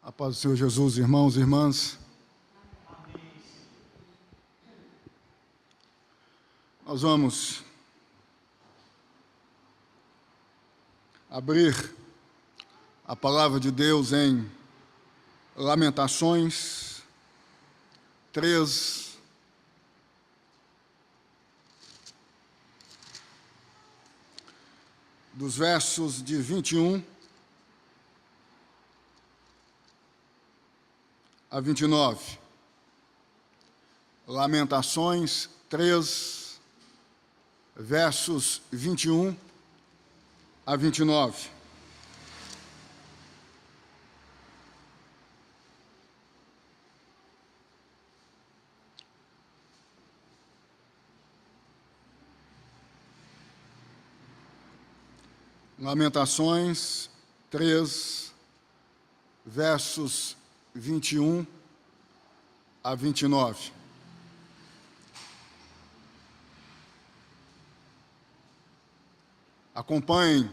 A paz do Senhor Jesus, irmãos e irmãs. Nós vamos abrir a palavra de Deus em Lamentações 3, dos versos de 21 a 29. Lamentações 3, versos 21 a 29. Lamentações 3, versos 21 a 29. Acompanhem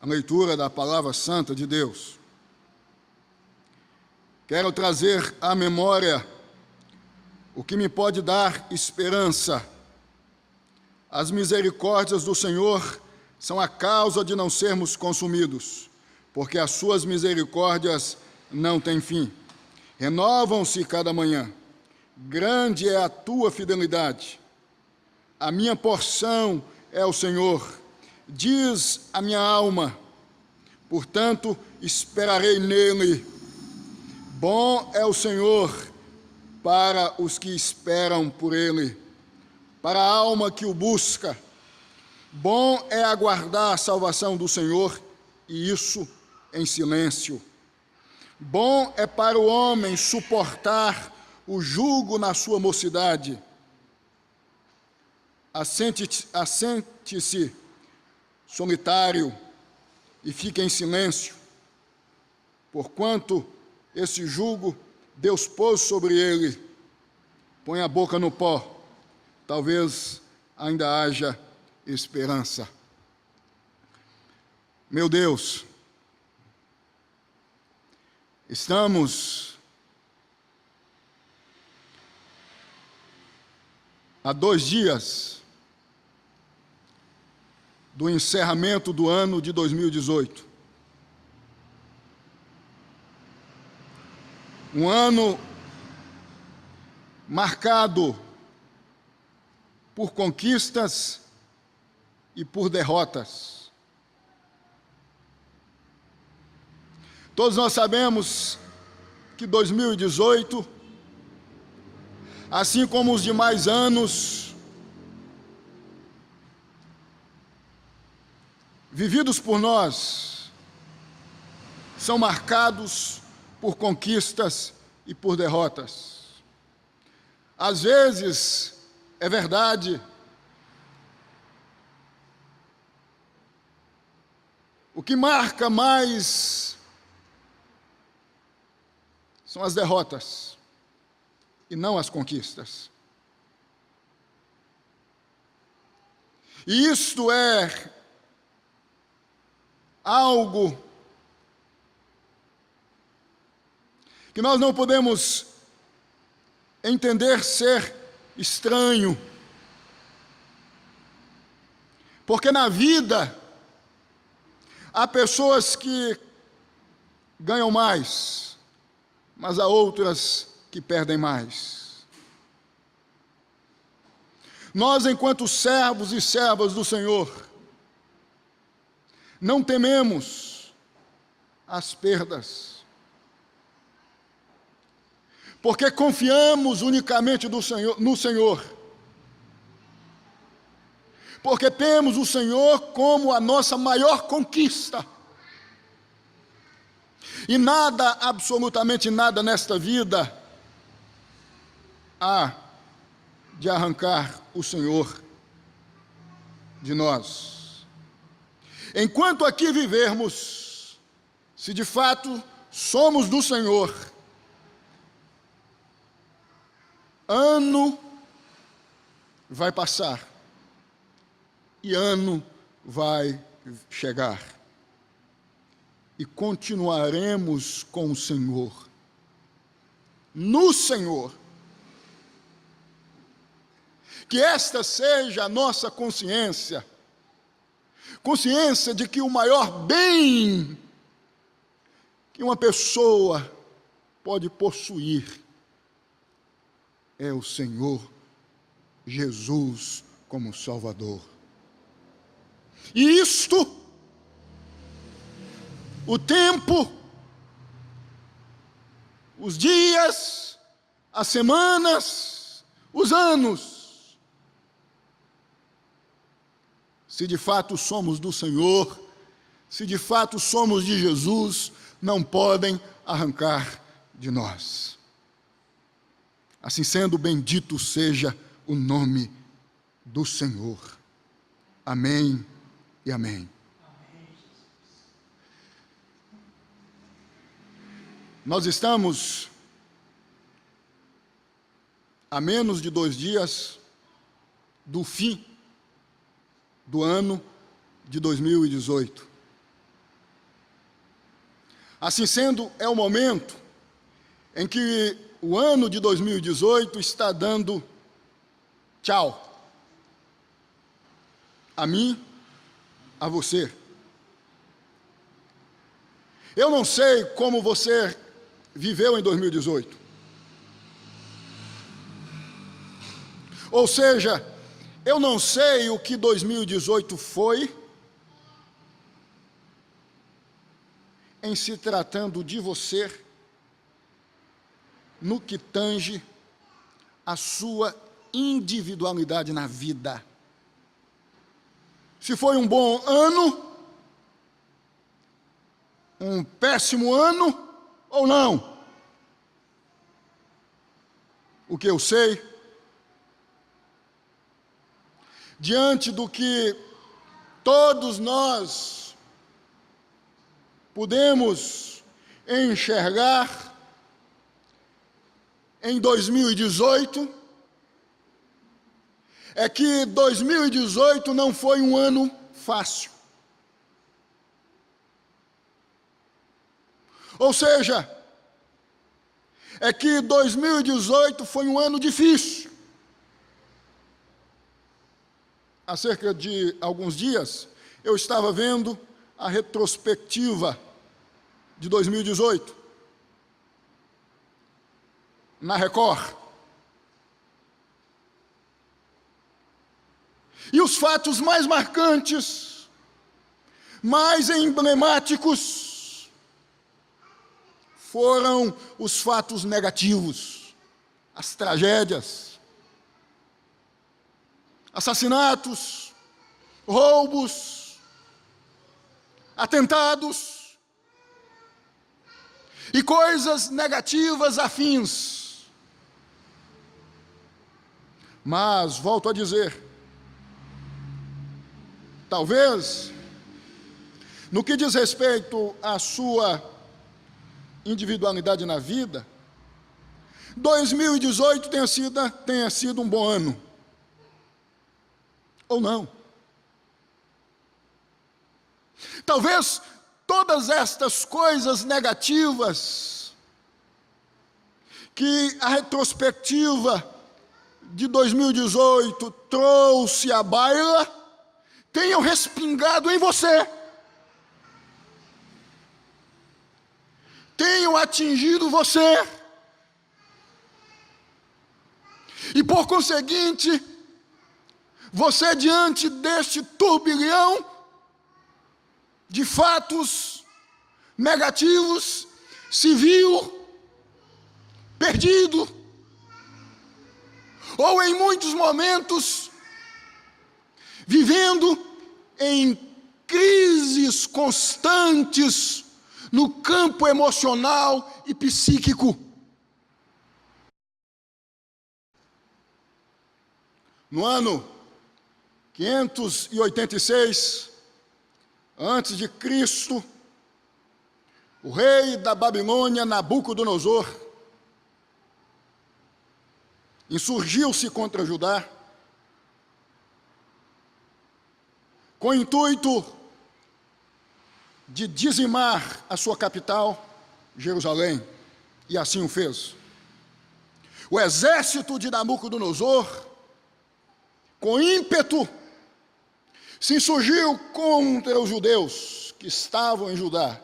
a leitura da Palavra Santa de Deus. Quero trazer à memória o que me pode dar esperança. As misericórdias do Senhor são a causa de não sermos consumidos, porque as suas misericórdias não têm fim. Renovam-se cada manhã. Grande é a tua fidelidade. A minha porção é o Senhor. Diz a minha alma, portanto, esperarei nele. Bom é o Senhor para os que esperam por ele, para a alma que o busca. Bom é aguardar a salvação do Senhor, e isso em silêncio. Bom é para o homem suportar o jugo na sua mocidade. Assente-se solitário e fique em silêncio, porquanto esse jugo Deus pôs sobre ele. Põe a boca no pó, talvez ainda haja esperança. Meu Deus, estamos há 2 dias do encerramento do ano de 2018. Um ano marcado por conquistas e por derrotas. Todos nós sabemos que 2018, assim como os demais anos vividos por nós, são marcados por conquistas e por derrotas. Às vezes, é verdade, o que marca mais são as derrotas e não as conquistas. E isto é algo que nós não podemos entender ser estranho, porque na vida há pessoas que ganham mais, mas há outras que perdem mais. Nós, enquanto servos e servas do Senhor, não tememos as perdas, porque confiamos unicamente no Senhor, porque temos o Senhor como a nossa maior conquista. E nada, absolutamente nada nesta vida há de arrancar o Senhor de nós. Enquanto aqui vivermos, se de fato somos do Senhor, ano vai passar e ano vai chegar. e continuaremos com o Senhor. No Senhor. Que esta seja a nossa consciência. Consciência de que o maior bem que uma pessoa pode possuir é o Senhor Jesus como Salvador. E isto, o tempo, os dias, as semanas, os anos, se de fato somos do Senhor, se de fato somos de Jesus, não podem arrancar de nós. Assim sendo, bendito seja o nome do Senhor. Amém e amém. Nós estamos a menos de 2 dias do fim do ano de 2018. Assim sendo, é o momento em que o ano de 2018 está dando tchau. A mim, a você. Eu não sei como você viveu em 2018. Ou seja, eu não sei o que 2018 foi, em se tratando de você, no que tange a sua individualidade na vida. Se foi um bom ano, um péssimo ano ou não. O que eu sei, diante do que todos nós pudemos enxergar em 2018, é que 2018 não foi um ano fácil. Ou seja, é que 2018 foi um ano difícil. Há cerca de alguns dias, eu estava vendo a retrospectiva de 2018, na Record. E os fatos mais marcantes, mais emblemáticos, foram os fatos negativos, as tragédias, assassinatos, roubos, atentados e coisas negativas afins. Mas, volto a dizer, talvez, no que diz respeito à sua individualidade na vida, 2018 tenha sido um bom ano. Ou não. Talvez todas estas coisas negativas que a retrospectiva de 2018 trouxe à baila tenham respingado em você, tenham atingido você, e por conseguinte, você diante deste turbilhão de fatos negativos se viu perdido, ou em muitos momentos vivendo em crises constantes no campo emocional e psíquico. No ano 586 antes de Cristo, o rei da Babilônia, Nabucodonosor, insurgiu-se contra Judá, com o intuito de dizimar a sua capital, Jerusalém, e assim o fez. O exército de Nabucodonosor, com ímpeto, se insurgiu contra os judeus que estavam em Judá.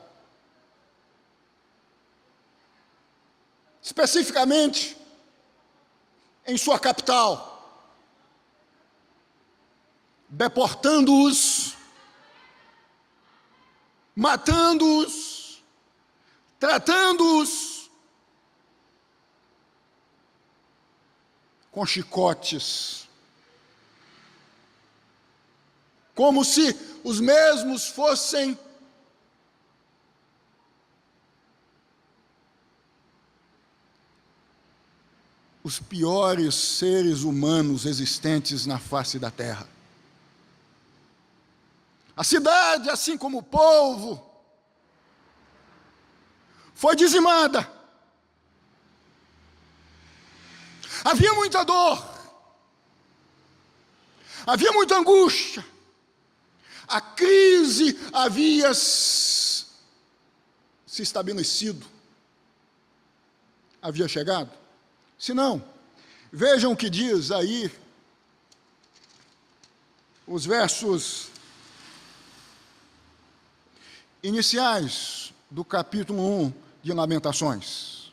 Especificamente em sua capital, deportando-os, matando-os, tratando-os com chicotes, como se os mesmos fossem os piores seres humanos existentes na face da terra. A cidade, assim como o povo, foi dizimada. Havia muita dor, havia muita angústia, a crise havia se estabelecido, havia chegado. Se não, vejam o que diz aí os versos iniciais do capítulo 1 de Lamentações.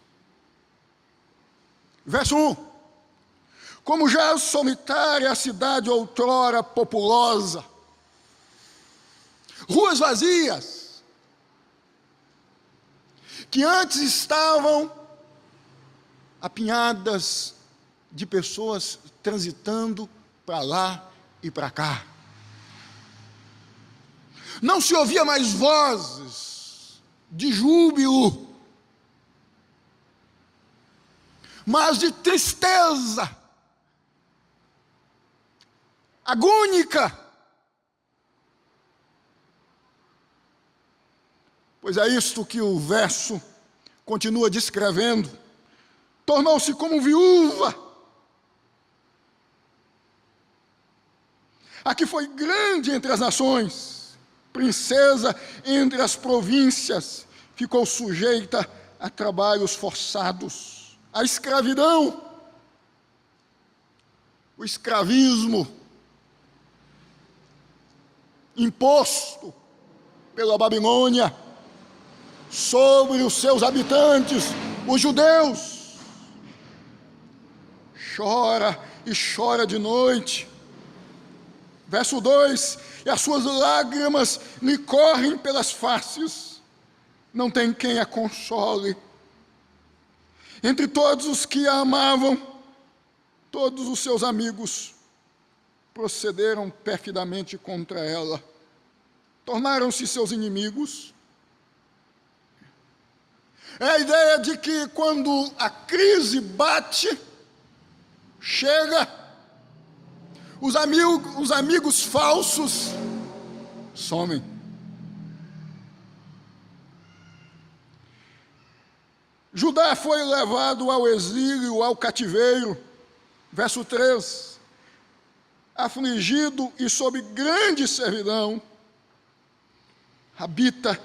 Verso 1: como já solitária a cidade outrora populosa, ruas vazias, que antes estavam apinhadas de pessoas transitando para lá e para cá. Não se ouvia mais vozes de júbilo, mas de tristeza agônica. Pois é isto que o verso continua descrevendo. Tornou-se como viúva. A que foi grande entre as nações, princesa entre as províncias, ficou sujeita a trabalhos forçados, à escravidão, o escravismo imposto pela Babilônia sobre os seus habitantes, os judeus. Chora e chora de noite. Verso 2: e as suas lágrimas lhe correm pelas faces, não tem quem a console. Entre todos os que a amavam, todos os seus amigos procederam perfidamente contra ela, tornaram-se seus inimigos. É a ideia de que quando a crise bate, chega, os amigos falsos somem. Judá foi levado ao exílio, ao cativeiro. Verso 3: afligido e sob grande servidão, habita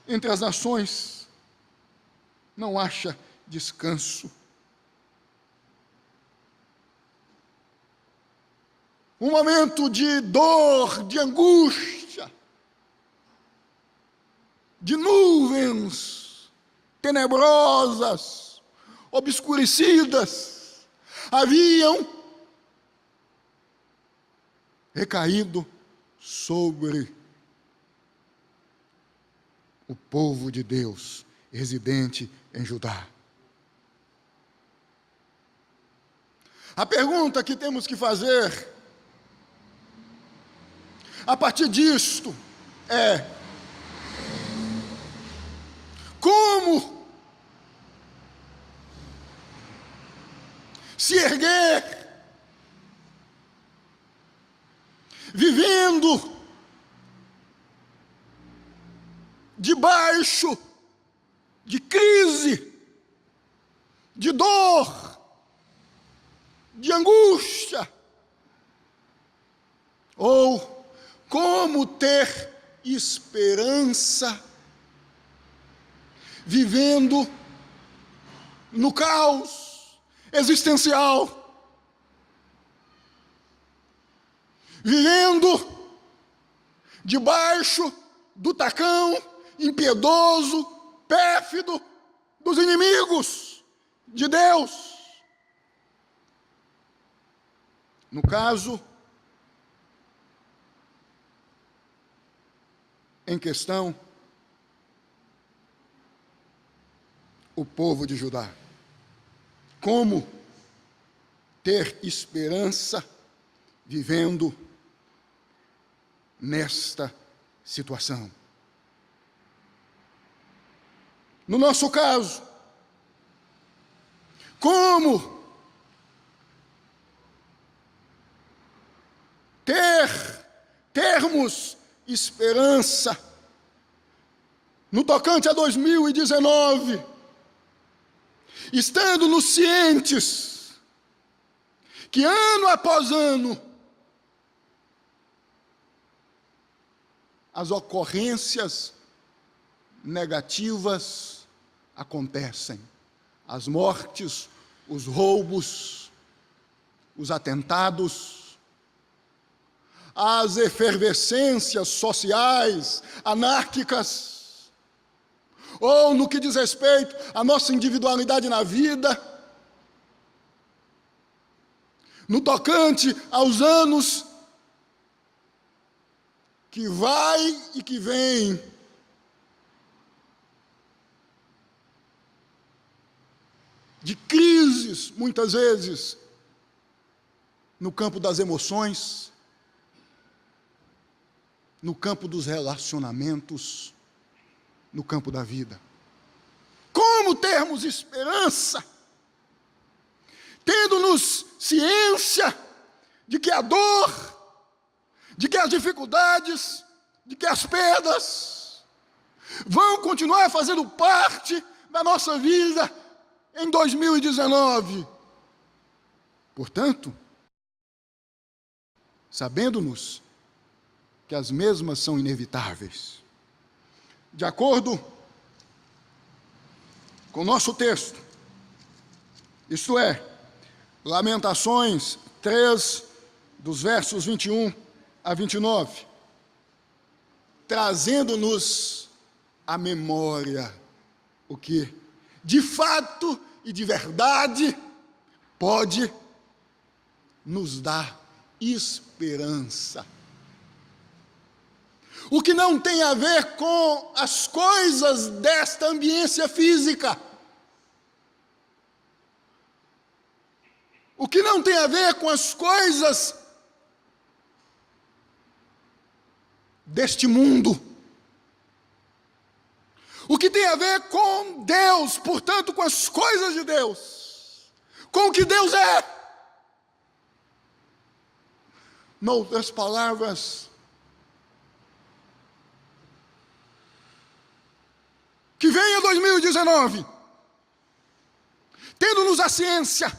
entre as nações, não acha descanso. Um momento de dor, de angústia, de nuvens tenebrosas, obscurecidas, haviam recaído sobre o povo de Deus, residente em Judá. A pergunta que temos que fazer a partir disto é: como se erguer, vivendo debaixo de crise, de dor, de angústia, ou como ter esperança, vivendo no caos existencial, vivendo debaixo do tacão impiedoso, pérfido dos inimigos de Deus. No caso em questão, o povo de Judá. Como ter esperança vivendo nesta situação? No nosso caso, como termos esperança no tocante a 2019, estando nos cientes que ano após ano as ocorrências negativas acontecem, as mortes, os roubos, os atentados, as efervescências sociais anárquicas, ou no que diz respeito à nossa individualidade na vida, no tocante aos anos que vai e que vem, de crises, muitas vezes, no campo das emoções, no campo dos relacionamentos, no campo da vida. Como termos esperança, tendo-nos ciência de que a dor, de que as dificuldades, de que as perdas vão continuar fazendo parte da nossa vida em 2019. Portanto, sabendo-nos que as mesmas são inevitáveis, de acordo com o nosso texto, isto é, Lamentações 3, dos versos 21 a 29, trazendo-nos à memória o que, de fato e de verdade, pode nos dar esperança. O que não tem a ver com as coisas desta ambiência física. O que não tem a ver com as coisas deste mundo. O que tem a ver com Deus, portanto, com as coisas de Deus, com o que Deus é. Em outras palavras, que venha 2019, tendo-nos a ciência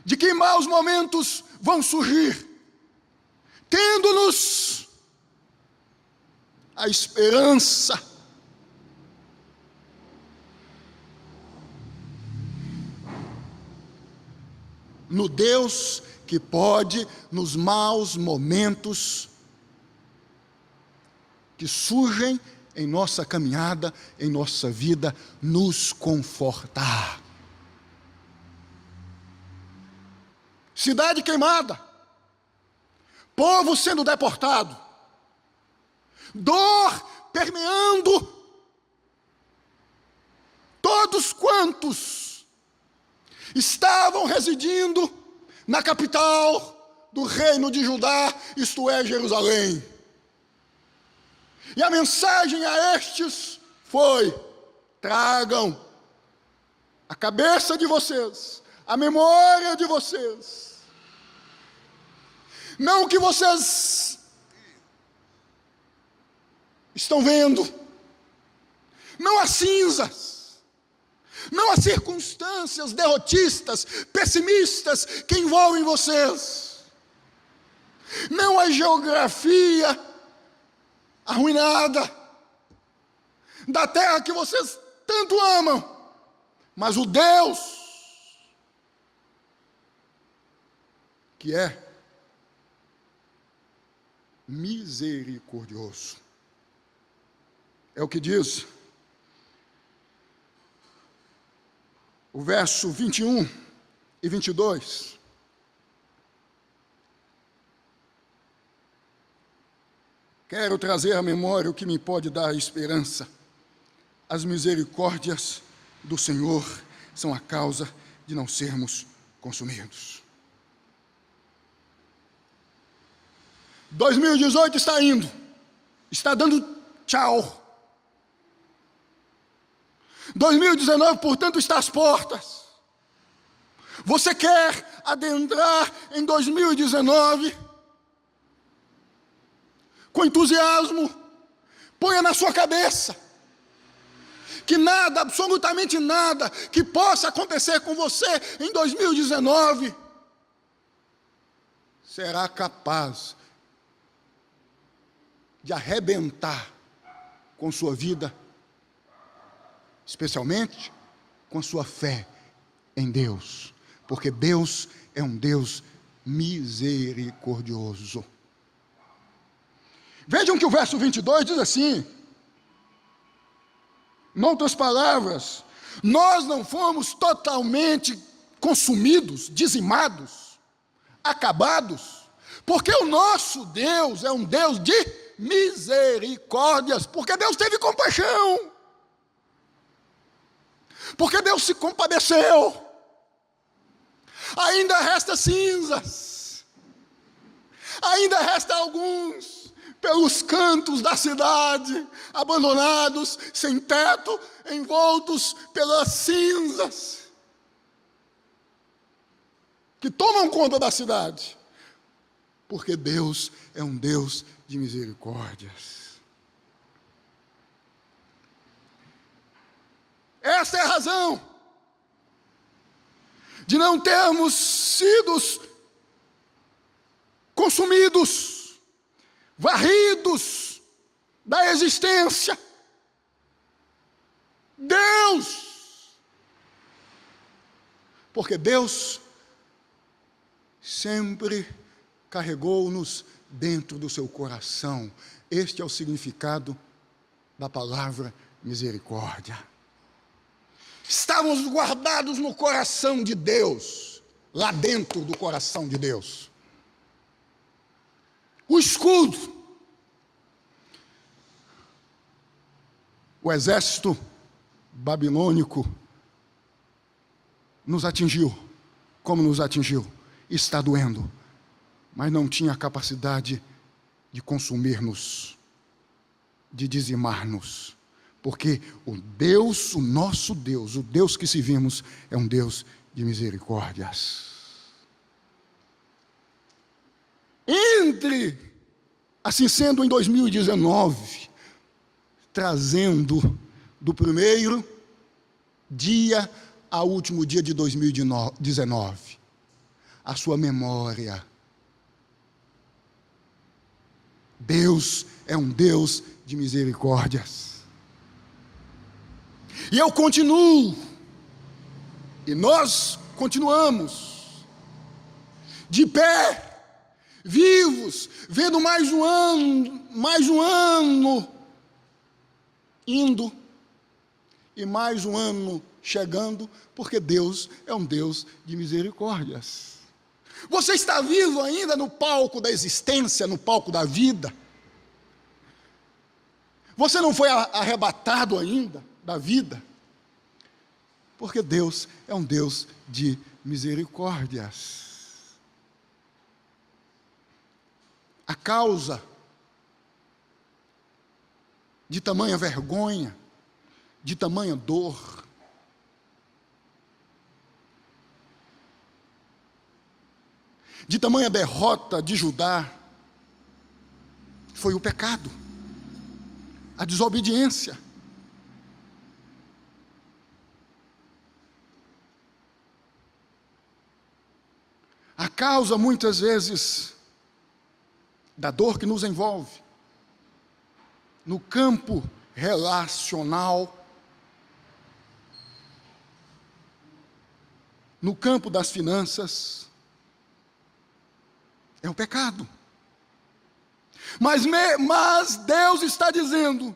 de que maus momentos vão surgir, tendo-nos a esperança no Deus que pode, nos maus momentos que surgem em nossa caminhada, em nossa vida, nos confortar. Cidade queimada, povo sendo deportado, dor permeando todos quantos estavam residindo na capital do reino de Judá, isto é, Jerusalém. E a mensagem a estes foi: tragam a cabeça de vocês, a memória de vocês, não o que vocês estão vendo, não as cinzas, não as circunstâncias derrotistas, pessimistas que envolvem vocês, não a geografia arruinada, da terra que vocês tanto amam, mas o Deus que é misericordioso. É o que diz o verso 21 e 22. Quero trazer à memória o que me pode dar esperança. As misericórdias do Senhor são a causa de não sermos consumidos. 2018 está indo, está dando tchau. 2019, portanto, está às portas. Você quer adentrar em 2019 com entusiasmo? Ponha na sua cabeça que nada, absolutamente nada, que possa acontecer com você em 2019 será capaz de arrebentar com sua vida, especialmente com sua fé em Deus, porque Deus é um Deus misericordioso. Vejam que o verso 22 diz assim, em outras palavras, nós não fomos totalmente consumidos, dizimados, acabados, porque o nosso Deus é um Deus de misericórdias, porque Deus teve compaixão, porque Deus se compadeceu. Ainda resta cinzas, ainda resta alguns pelos cantos da cidade, abandonados, sem teto, envoltos pelas cinzas que tomam conta da cidade, porque Deus é um Deus de misericórdias. Esta é a razão de não termos sido consumidos, varridos da existência. Deus, porque Deus sempre carregou-nos dentro do seu coração. Este é o significado da palavra misericórdia. Estávamos guardados no coração de Deus, lá dentro do coração de Deus. O escudo, o exército babilônico nos atingiu, como nos atingiu, está doendo, mas não tinha a capacidade de consumir-nos, de dizimar-nos, porque o Deus, o nosso Deus, o Deus que servimos, é um Deus de misericórdias. Entre, assim sendo, em 2019, trazendo do primeiro dia ao último dia de 2019, a sua memória. Deus é um Deus de misericórdias. E eu continuo, e nós continuamos, de pé, vivos, vendo mais um ano indo, e mais um ano chegando, porque Deus é um Deus de misericórdias. Você está vivo ainda no palco da existência, no palco da vida. Você não foi arrebatado ainda da vida, porque Deus é um Deus de misericórdias. A causa de tamanha vergonha, de tamanha dor, de tamanha derrota de Judá, foi o pecado, a desobediência. A causa, muitas vezes, da dor que nos envolve, no campo relacional, no campo das finanças, é o pecado. Mas Deus está dizendo,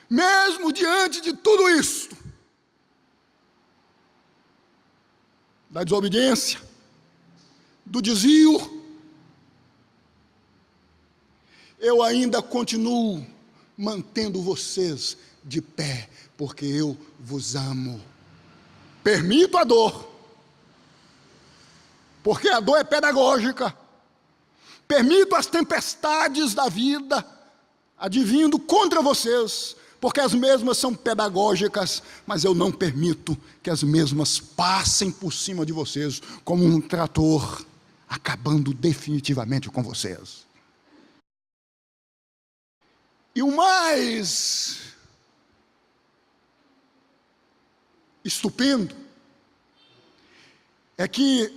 mesmo diante de tudo isso, da desobediência, do desvio, eu ainda continuo mantendo vocês de pé, porque eu vos amo. Permito a dor, porque a dor é pedagógica. Permito as tempestades da vida advindo contra vocês, porque as mesmas são pedagógicas, mas eu não permito que as mesmas passem por cima de vocês como um trator, acabando definitivamente com vocês. E o mais estupendo é que,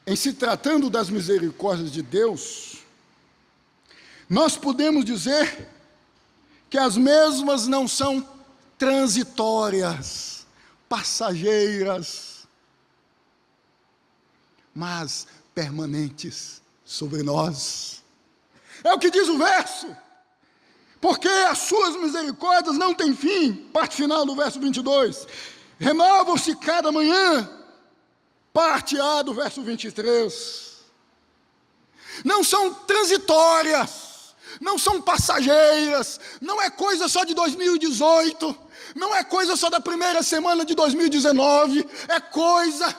em se tratando das misericórdias de Deus, nós podemos dizer que as mesmas não são transitórias, passageiras, mas permanentes sobre nós. É o que diz o verso. Porque as suas misericórdias não têm fim, parte final do verso 22. Renovam-se cada manhã, parte A do verso 23. Não são transitórias, não são passageiras, não é coisa só de 2018, não é coisa só da primeira semana de 2019, é coisa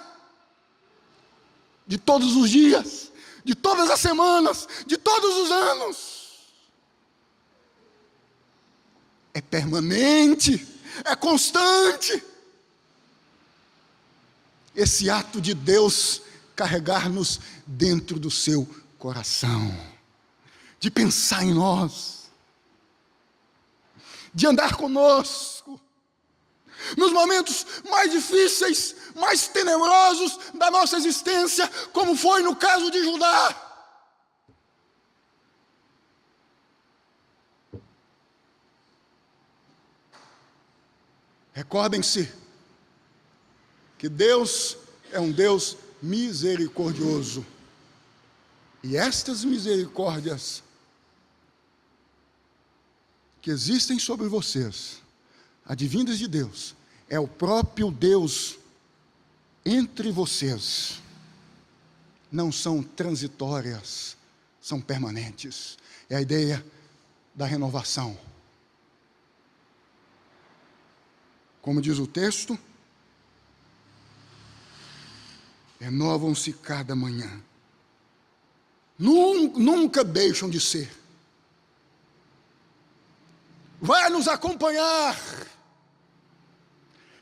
de todos os dias, de todas as semanas, de todos os anos. É permanente, é constante. Esse ato de Deus carregar-nos dentro do seu coração, de pensar em nós, de andar conosco, nos momentos mais difíceis, mais tenebrosos da nossa existência, como foi no caso de Judá. Recordem-se que Deus é um Deus misericordioso. E estas misericórdias que existem sobre vocês, advindas de Deus, é o próprio Deus entre vocês. Não são transitórias, são permanentes. É a ideia da renovação. Como diz o texto, renovam-se cada manhã. Nunca deixam de ser. Vai nos acompanhar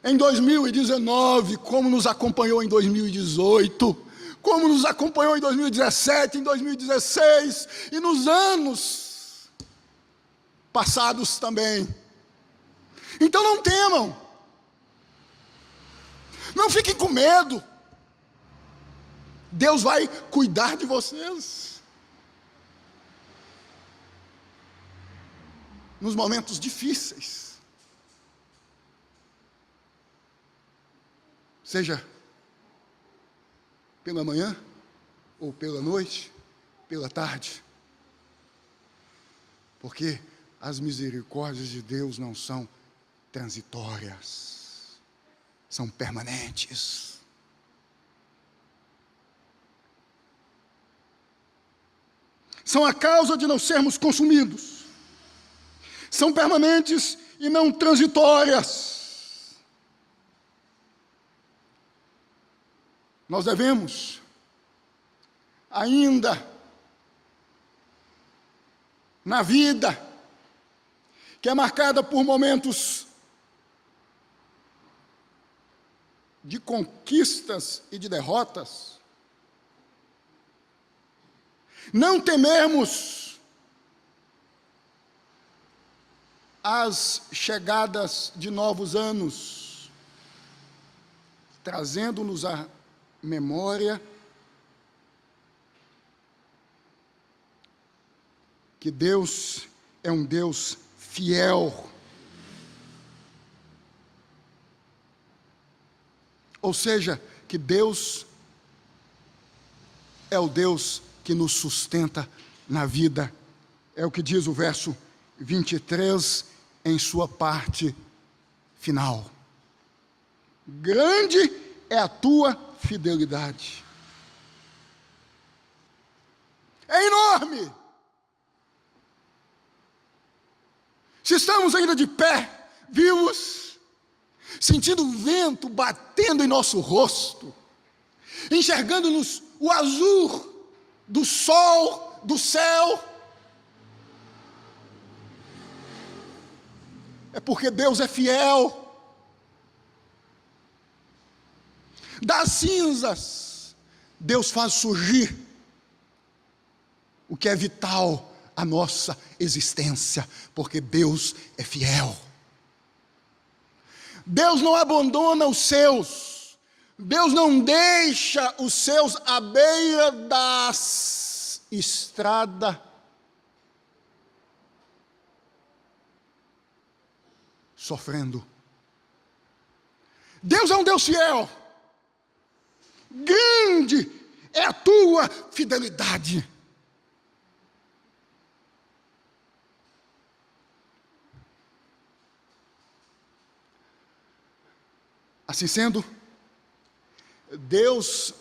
em 2019, como nos acompanhou em 2018, como nos acompanhou em 2017, em 2016 e nos anos passados também. Então não temam. Não fiquem com medo. Deus vai cuidar de vocês. Nos momentos difíceis. Seja pela manhã, ou pela noite, pela tarde. Porque as misericórdias de Deus não são transitórias. São permanentes. São a causa de não sermos consumidos. São permanentes e não transitórias. Nós devemos ainda na vida, que é marcada por momentos de conquistas e de derrotas, não temermos as chegadas de novos anos, trazendo-nos à memória que Deus é um Deus fiel. Ou seja, que Deus é o Deus que nos sustenta na vida. É o que diz o verso 23 em sua parte final. Grande é a tua fidelidade. É enorme. Se estamos ainda de pé, vivos, sentindo o vento batendo em nosso rosto, enxergando-nos o azul do sol, do céu, é porque Deus é fiel. Das cinzas, Deus faz surgir o que é vital à nossa existência, porque Deus é fiel. Deus não abandona os seus, Deus não deixa os seus à beira da estrada, sofrendo. Deus é um Deus fiel. Grande é a tua fidelidade. Assim sendo, Deus,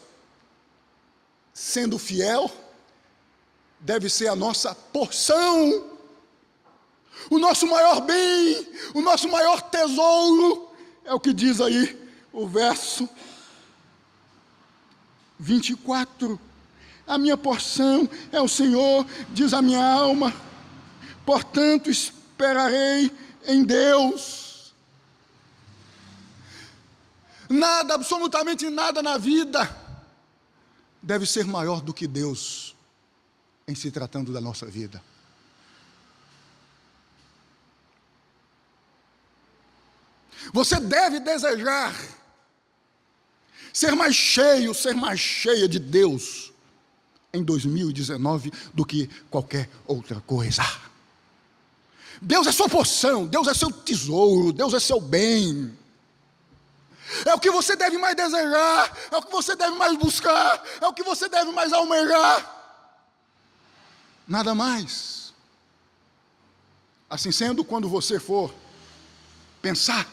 sendo fiel, deve ser a nossa porção, o nosso maior bem, o nosso maior tesouro. É o que diz aí o verso 24. A minha porção é o Senhor, diz a minha alma, portanto esperarei em Deus. Nada, absolutamente nada na vida deve ser maior do que Deus em se tratando da nossa vida. Você deve desejar ser mais cheio, ser mais cheia de Deus em 2019 do que qualquer outra coisa. Deus é sua porção, Deus é seu tesouro, Deus é seu bem. É o que você deve mais desejar, é o que você deve mais buscar, é o que você deve mais almejar. Nada mais. Assim sendo, quando você for pensar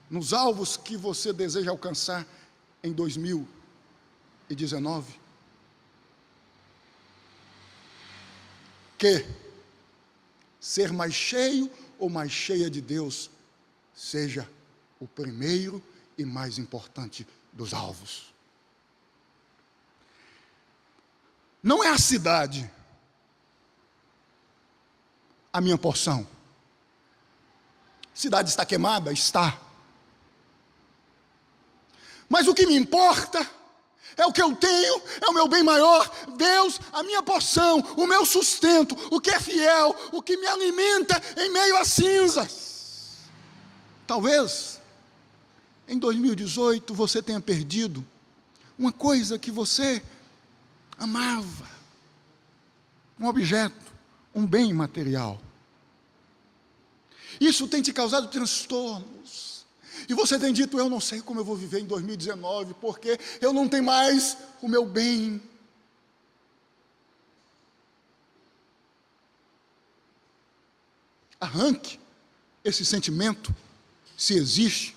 nos alvos que você deseja alcançar em 2019, que ser mais cheio ou mais cheia de Deus seja o primeiro e mais importante dos alvos. Não é a cidade a minha porção. A cidade está queimada? Está. Mas o que me importa é o que eu tenho, é o meu bem maior, Deus, a minha porção, o meu sustento, o que é fiel, o que me alimenta em meio às cinzas. Talvez em 2018 você tenha perdido uma coisa que você amava, um objeto, um bem material. Isso tem te causado transtornos. E você tem dito, eu não sei como eu vou viver em 2019, porque eu não tenho mais o meu bem. Arranque esse sentimento, se existe,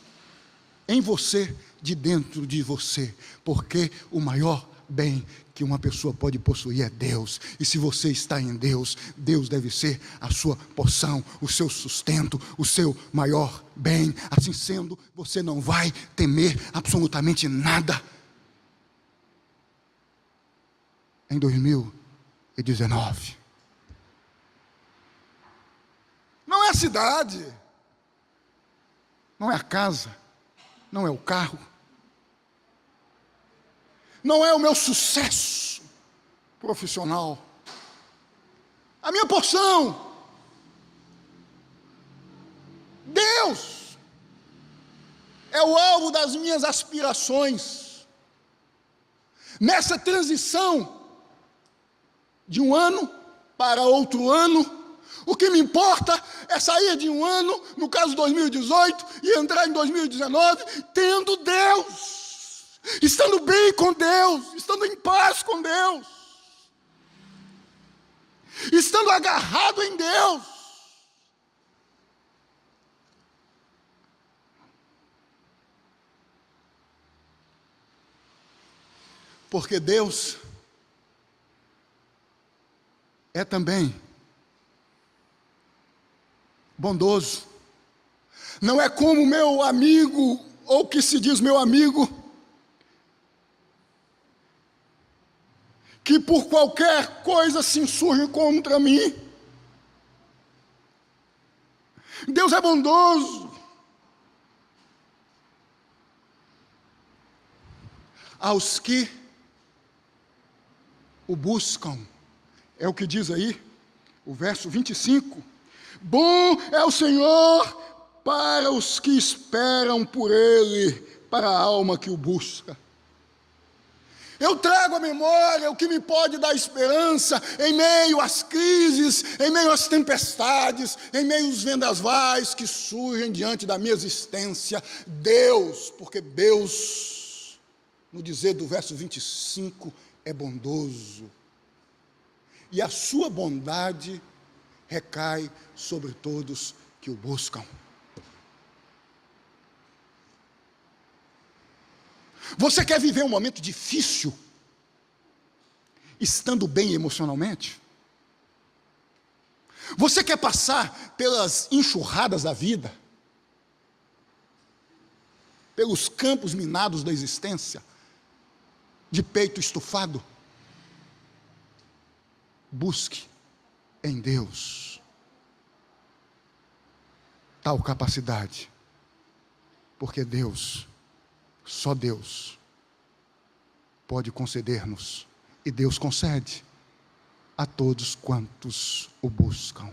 em você, de dentro de você, porque o maior bem que uma pessoa pode possuir é Deus, e se você está em Deus, Deus deve ser a sua porção, o seu sustento, o seu maior bem. Assim sendo, você não vai temer absolutamente nada em 2019. Não é a cidade, não é a casa, não é o carro, não é o meu sucesso profissional. A minha porção, Deus, é o alvo das minhas aspirações. Nessa transição de um ano para outro ano. O que me importa é sair de um ano, no caso 2018, e entrar em 2019 tendo Deus, estando bem com Deus, estando em paz com Deus, estando agarrado em Deus. Porque Deus é também bondoso. Não é como meu amigo, ou que se diz meu amigo, que por qualquer coisa se insurge contra mim. Deus é bondoso. Aos que o buscam. É o que diz aí, o verso 25. Bom é o Senhor para os que esperam por Ele, para a alma que o busca. Eu trago à memória o que me pode dar esperança em meio às crises, em meio às tempestades, em meio aos vendavais que surgem diante da minha existência. Deus, porque Deus, no dizer do verso 25, é bondoso. E a sua bondade recai sobre todos que o buscam. Você quer viver um momento difícil, estando bem emocionalmente? Você quer passar pelas enxurradas da vida, pelos campos minados da existência, de peito estufado? Busque em Deus tal capacidade, porque Deus, só Deus, pode conceder-nos, e Deus concede a todos quantos o buscam,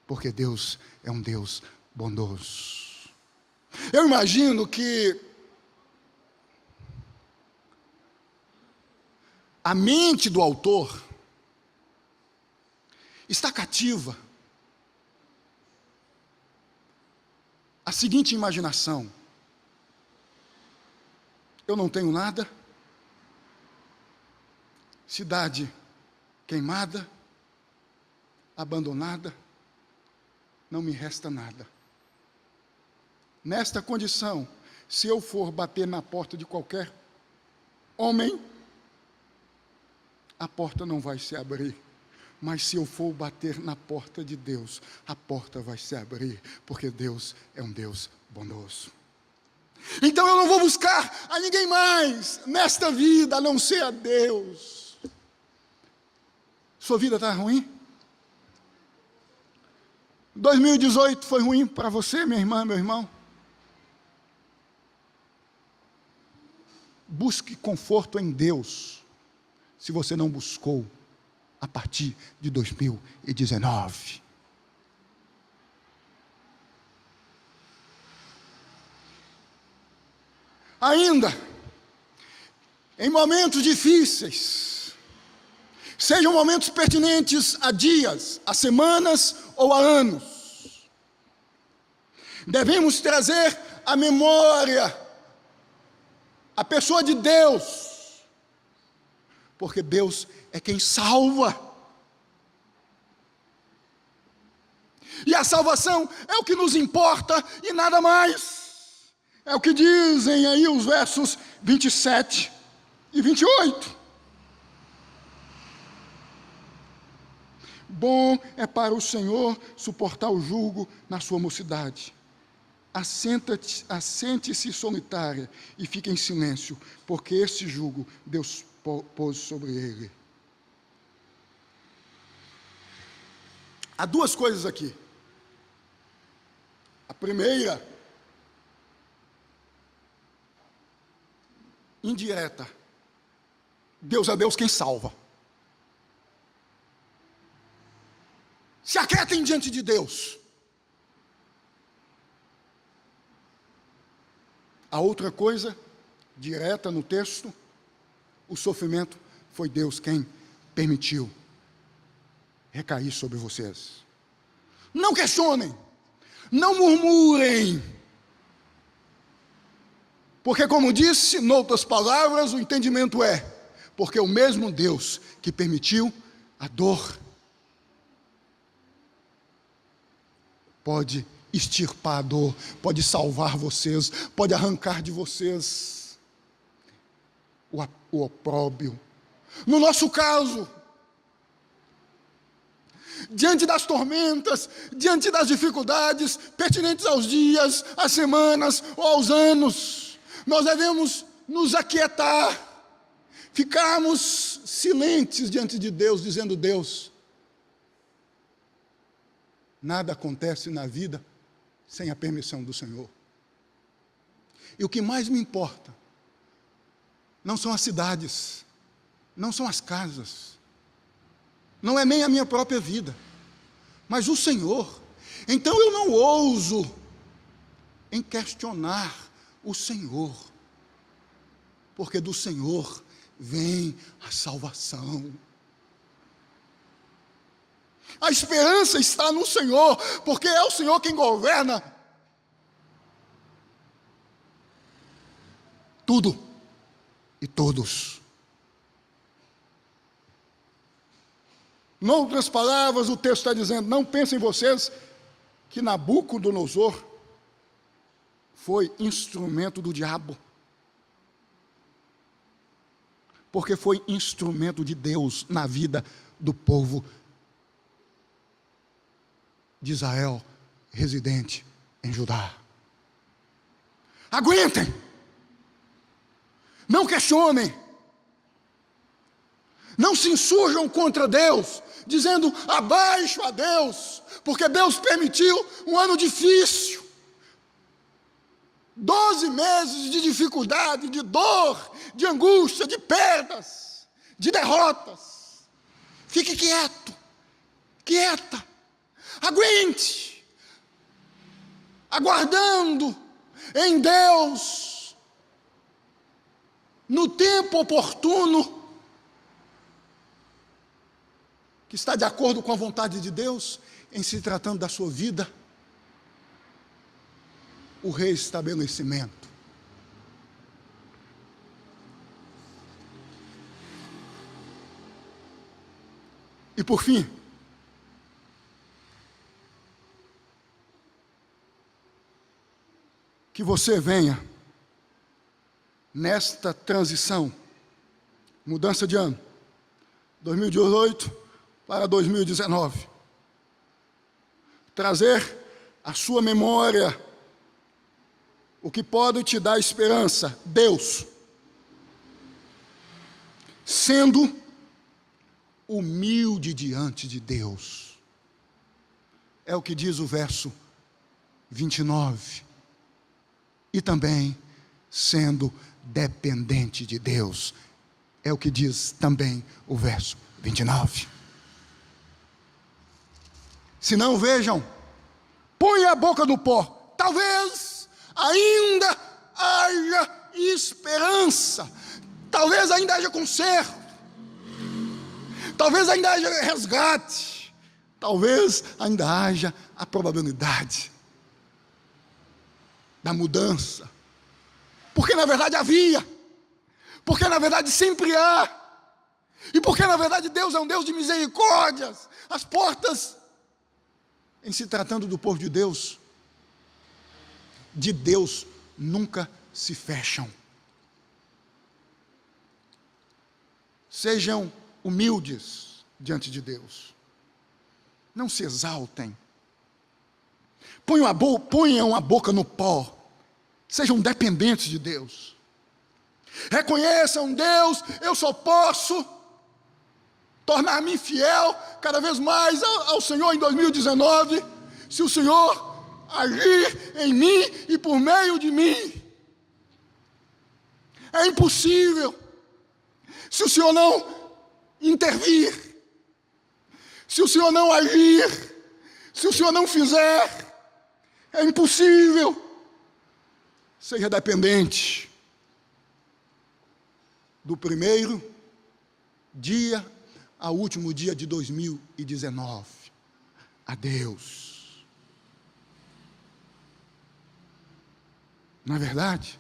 porque Deus é um Deus bondoso. Eu imagino que a mente do autor está cativa a seguinte imaginação: eu não tenho nada, cidade queimada, abandonada, não me resta nada. Nesta condição, se eu for bater na porta de qualquer homem, a porta não vai se abrir. Mas se eu for bater na porta de Deus, a porta vai se abrir, porque Deus é um Deus bondoso. Então eu não vou buscar a ninguém mais nesta vida, a não ser a Deus. Sua vida está ruim? 2018 foi ruim para você, minha irmã, meu irmão? Busque conforto em Deus, se você não buscou a partir de 2019. Ainda, em momentos difíceis, sejam momentos pertinentes a dias, a semanas ou a anos, devemos trazer à memória a pessoa de Deus, porque Deus é quem salva. E a salvação é o que nos importa e nada mais. É o que dizem aí os versos 27 e 28. Bom é para o Senhor suportar o jugo na sua mocidade. Assente-se solitária e fique em silêncio, porque esse jugo Deus pôs sobre ele. Há duas coisas aqui. A primeira, indireta. Deus é Deus quem salva. Se aquietem diante de Deus. A outra coisa, direta no texto, o sofrimento foi Deus quem permitiu recair sobre vocês. Não questionem, não murmurem, porque, como disse, em outras palavras, o entendimento é, porque o mesmo Deus que permitiu a dor pode extirpar a dor, pode salvar vocês, pode arrancar de vocês o opróbrio. No nosso caso, diante das tormentas, diante das dificuldades pertinentes aos dias, às semanas ou aos anos, nós devemos nos aquietar, ficarmos silentes diante de Deus, dizendo: Deus, nada acontece na vida sem a permissão do Senhor. E o que mais me importa não são as cidades, não são as casas, não é nem a minha própria vida, mas o Senhor. Então eu não ouso em questionar o Senhor, porque do Senhor vem a salvação. A esperança está no Senhor, porque é o Senhor quem governa tudo e todos. Em outras palavras, o texto está dizendo: não pensem vocês que Nabucodonosor foi instrumento do diabo, porque foi instrumento de Deus na vida do povo de Israel, residente em Judá. Aguentem, não questionem, não se insurjam contra Deus, dizendo abaixo a Deus, porque Deus permitiu um ano difícil, 12 meses de dificuldade, de dor, de angústia, de perdas, de derrotas. Fique quieto, quieta, aguente, aguardando em Deus, no tempo oportuno, que está de acordo com a vontade de Deus, em se tratando da sua vida, o reestabelecimento. E por fim, que você venha, nesta transição, mudança de ano, 2018 para 2019, trazer à sua memória o que pode te dar esperança: Deus, sendo humilde diante de Deus. É o que diz o verso 29. E também sendo dependente de Deus. É o que diz também o verso 29. Se não, vejam, põe a boca no pó. Talvez ainda haja esperança. Talvez ainda haja conserto. Talvez ainda haja resgate. Talvez ainda haja a probabilidade da mudança. Porque na verdade havia. Porque na verdade sempre há. E porque na verdade Deus é um Deus de misericórdias. As portas, em se tratando do povo de Deus nunca se fecham. Sejam humildes diante de Deus. Não se exaltem. Ponham a boca no pó. Sejam dependentes de Deus. Reconheçam: Deus, eu só posso tornar-me fiel cada vez mais ao Senhor em 2019, se o Senhor agir em mim e por meio de mim. É impossível se o Senhor não intervir, se o Senhor não agir, se o Senhor não fizer. É impossível. Seja dependente do primeiro dia ao último dia de 2019. Adeus. Não é verdade?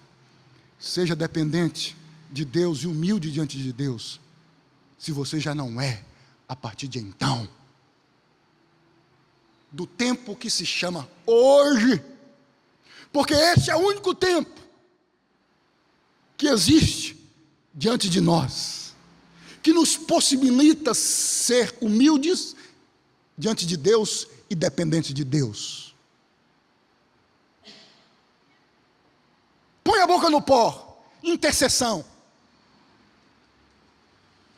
Seja dependente de Deus e humilde diante de Deus, se você já não é, a partir de então, do tempo que se chama hoje, porque esse é o único tempo que existe diante de nós, que nos possibilita ser humildes diante de Deus e dependentes de Deus. Põe a boca no pó, intercessão.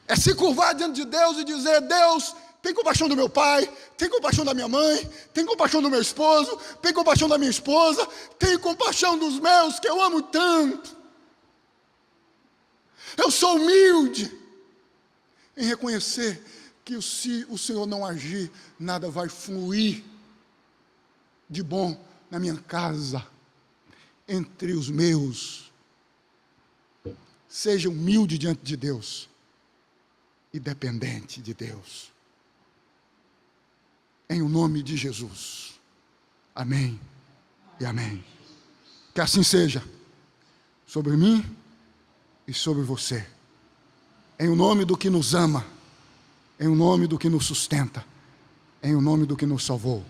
É se curvar diante de Deus e dizer: Deus, tem compaixão do meu pai, tem compaixão da minha mãe, tem compaixão do meu esposo, tem compaixão da minha esposa, tem compaixão dos meus que eu amo tanto. Eu sou humilde em reconhecer que se o Senhor não agir, nada vai fluir de bom na minha casa, entre os meus. Seja humilde diante de Deus e dependente de Deus. Em o nome de Jesus. Amém e amém. Que assim seja, sobre mim e sobre você. Em o nome do que nos ama, em o nome do que nos sustenta, em o nome do que nos salvou,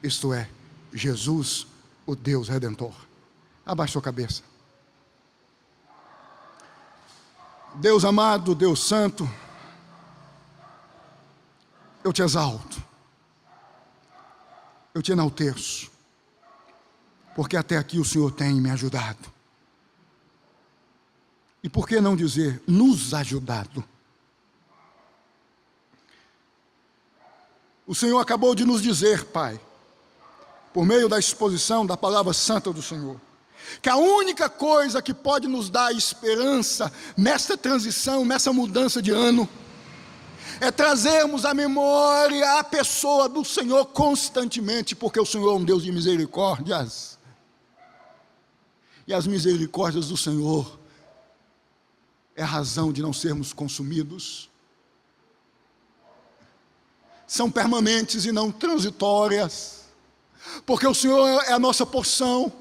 isto é, Jesus, o Deus Redentor. Abaixe sua cabeça. Deus amado, Deus santo, eu te exalto, eu te enalteço, porque até aqui o Senhor tem me ajudado. E por que não dizer, nos ajudado? O Senhor acabou de nos dizer, Pai, por meio da exposição da palavra santa do Senhor, que a única coisa que pode nos dar esperança nessa transição, nessa mudança de ano, é trazermos à memória a pessoa do Senhor constantemente, porque o Senhor é um Deus de misericórdias. E as misericórdias do Senhor é a razão de não sermos consumidos. São permanentes e não transitórias, porque o Senhor é a nossa porção,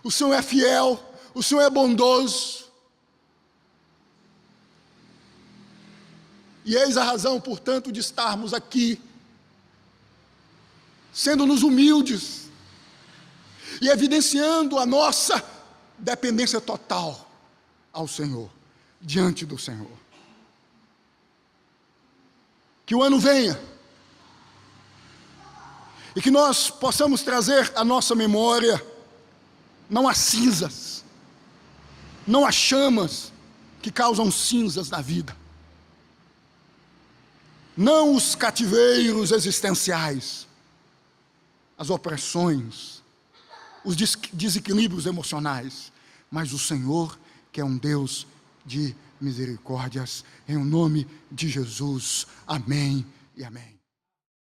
o Senhor é fiel, o Senhor é bondoso. E eis a razão, portanto, de estarmos aqui, sendo-nos humildes e evidenciando a nossa dependência total ao Senhor, diante do Senhor. Que o ano venha e que nós possamos trazer à nossa memória não as cinzas, não as chamas que causam cinzas na vida, não os cativeiros existenciais, as opressões, os desequilíbrios emocionais, mas o Senhor, que é um Deus de misericórdias, em nome de Jesus. Amém e amém.